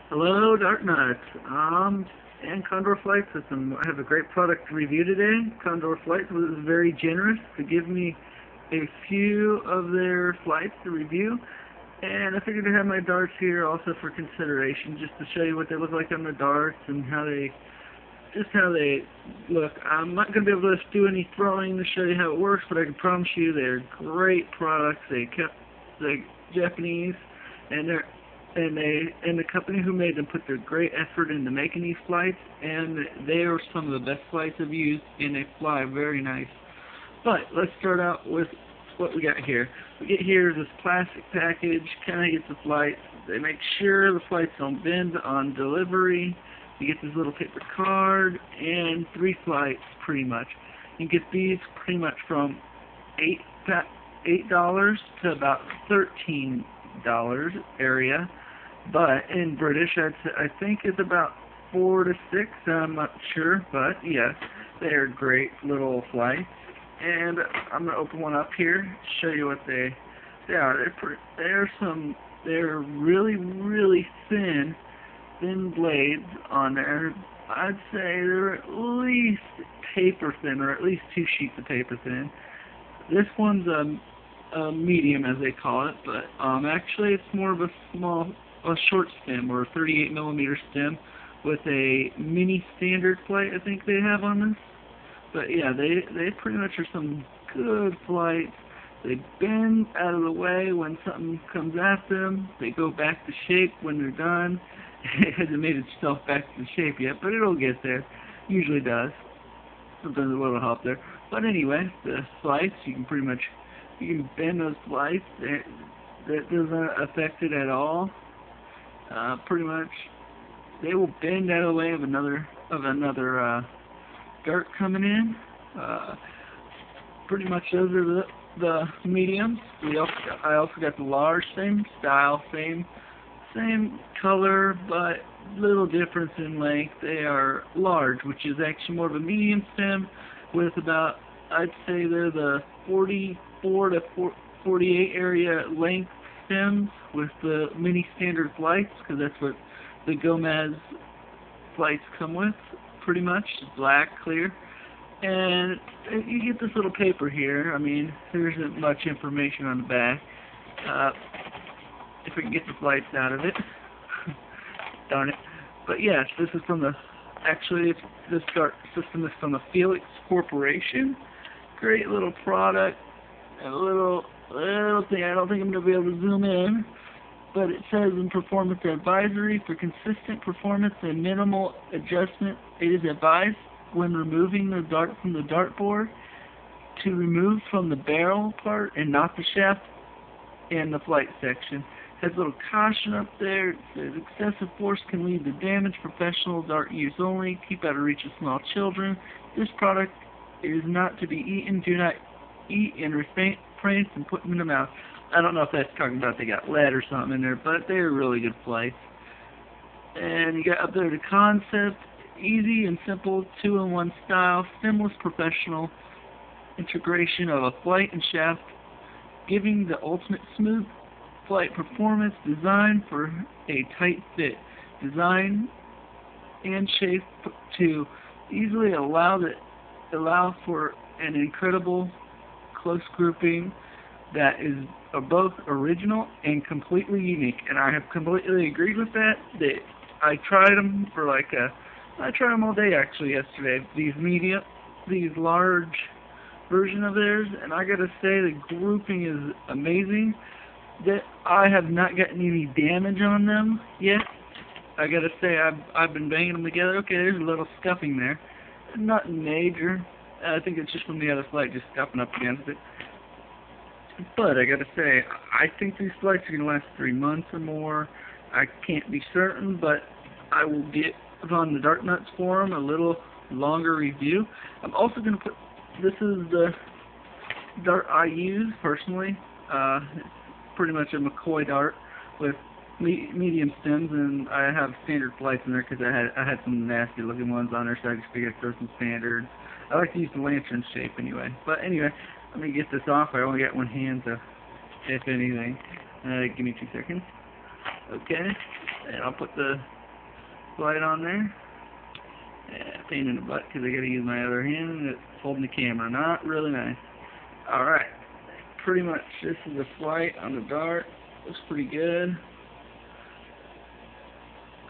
Hello, Dark Nuts. And Condor Flight System. I have a great product to review today. Condor Flight was very generous to give me a few of their flights to review. And I figured to have my darts here also for consideration, just to show you what they look like on the darts and how they look. I'm not going to be able to do any throwing to show you how it works, but I can promise you they're great products. They're Japanese, and the company who made them put their great effort into making these flights, and they are some of the best flights I've used, and they fly very nice. But let's start out with what we got here. We get here this plastic package, kind of gets the flights. They make sure the flights don't bend on delivery. You get this little paper card and 3 flights pretty much. You get these pretty much from $8 to about $13 area, but in British I think it's about 4 to 6. I'm not sure, but yes, they're great little flights. And I'm gonna open one up here, show you what they are. They're really thin blades on there. I'd say they're at least paper thin, or at least 2 sheets of paper thin. This one's a medium, as they call it, but actually it's more of a short stem, or a 38 millimeter stem with a mini standard flight I think they have on this. But yeah, they pretty much are some good flights. They bend out of the way when something comes at them. They go back to shape when they're done. It hasn't made itself back to shape yet, but it'll get there. Usually does. Sometimes a little help there. But anyway, the flights, you can bend those flights. That doesn't affect it at all. Pretty much, they will bend out of the way of another dart coming in. Pretty much those are the mediums. I also got the large, same style, same color, but little difference in length. They are large, which is actually more of a medium stem with about, I'd say they're the 44 to 48 area length stems with the mini standard flights, because that's what the Gomez flights come with, pretty much, black, clear. And you get this little paper here. I mean, there isn't much information on the back. If we can get the flights out of it. Darn it. But yes, this is from this dart system is from the Felix Corporation. Great little product. A little thing. I don't think I'm going to be able to zoom in. But it says in Performance Advisory, for consistent performance and minimal adjustment, it is advised when removing the dart from the dartboard to remove from the barrel part and not the shaft and the flight section. It has a little caution up there. It says excessive force can lead to damage. Professional dart use only. Keep out of reach of small children. This product is not to be eaten. Do not eat and refrain from putting in the mouth. I don't know if that's talking about they got lead or something in there, but they're really good flights. And you got up there the concept, easy and simple, 2-in-1 style, seamless professional integration of a flight and shaft, giving the ultimate smooth flight performance, designed for a tight fit, design and shape to easily allow for an incredible close grouping that are both original and completely unique, and I have completely agreed with that. I tried them all day actually yesterday. These large version of theirs, and I gotta say the grouping is amazing. That I have not gotten any damage on them yet. I gotta say I've been banging them together. Okay, there's a little scuffing there, nothing major. I think it's just from the other flight just scuffing up against it. But I gotta say, I think these flights are gonna last 3 months or more. I can't be certain, but I will get on the Dark Nuts forum a little longer review. I'm also gonna put, this is the dart I use personally. It's pretty much a McCoy dart with medium stems, and I have standard flights in there because I had some nasty looking ones on there, so I just figured I'd throw some standards. I like to use the lantern shape anyway. But anyway, let me get this off. I only got one hand, so if anything. Give me 2 seconds. Okay, and I'll put the flight on there. Yeah, pain in the butt because I got to use my other hand and it's holding the camera. Not really nice. Alright, pretty much this is the flight on the Dart. Looks pretty good.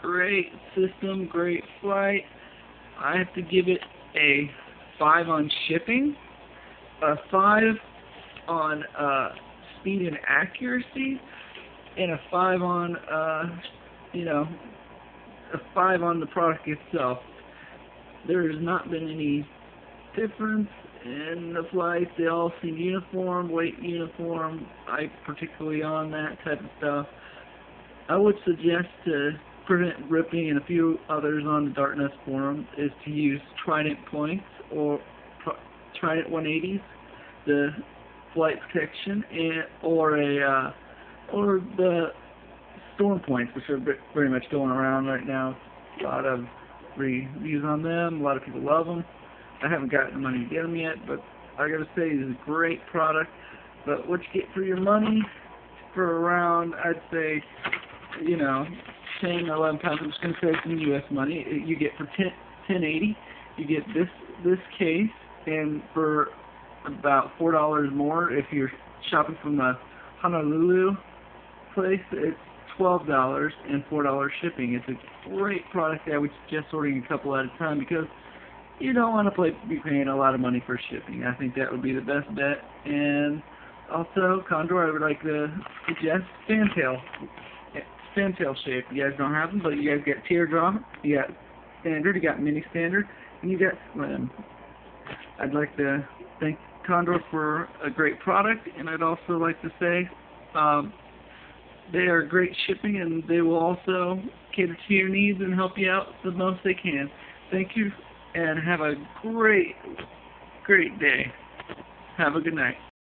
Great system, great flight. I have to give it a 5 on shipping, a 5 on speed and accuracy, and a 5 on, a 5 on the product itself. There has not been any difference in the flights. They all seem uniform, weight uniform. I particularly on that type of stuff. I would suggest to prevent ripping and a few others on the Dartness forum is to use Trident points or Trident 180s, the flight protection, or the storm points, which are very much going around right now. A lot of reviews on them. A lot of people love them. I haven't gotten the money to get them yet, but I gotta say, it's a great product. But what you get for your money, for around, I'd say, 10, 11 pounds. I'm just gonna say some U.S. money. You get for $10.80. You get this case, and for about $4 more, if you're shopping from the Honolulu place, it's $12 and $4 shipping. It's a great product. I would suggest ordering a couple at a time because you don't want to be paying a lot of money for shipping. I think that would be the best bet. And also, Condor, I would like to suggest fantail shape. You guys don't have them, but you guys get teardrop, you got standard, you got mini standard, and you got slim. I'd like to thank Condor for a great product, and I'd also like to say they are great shipping, and they will also cater to your needs and help you out the most they can. Thank you, and have a great day. Have a good night.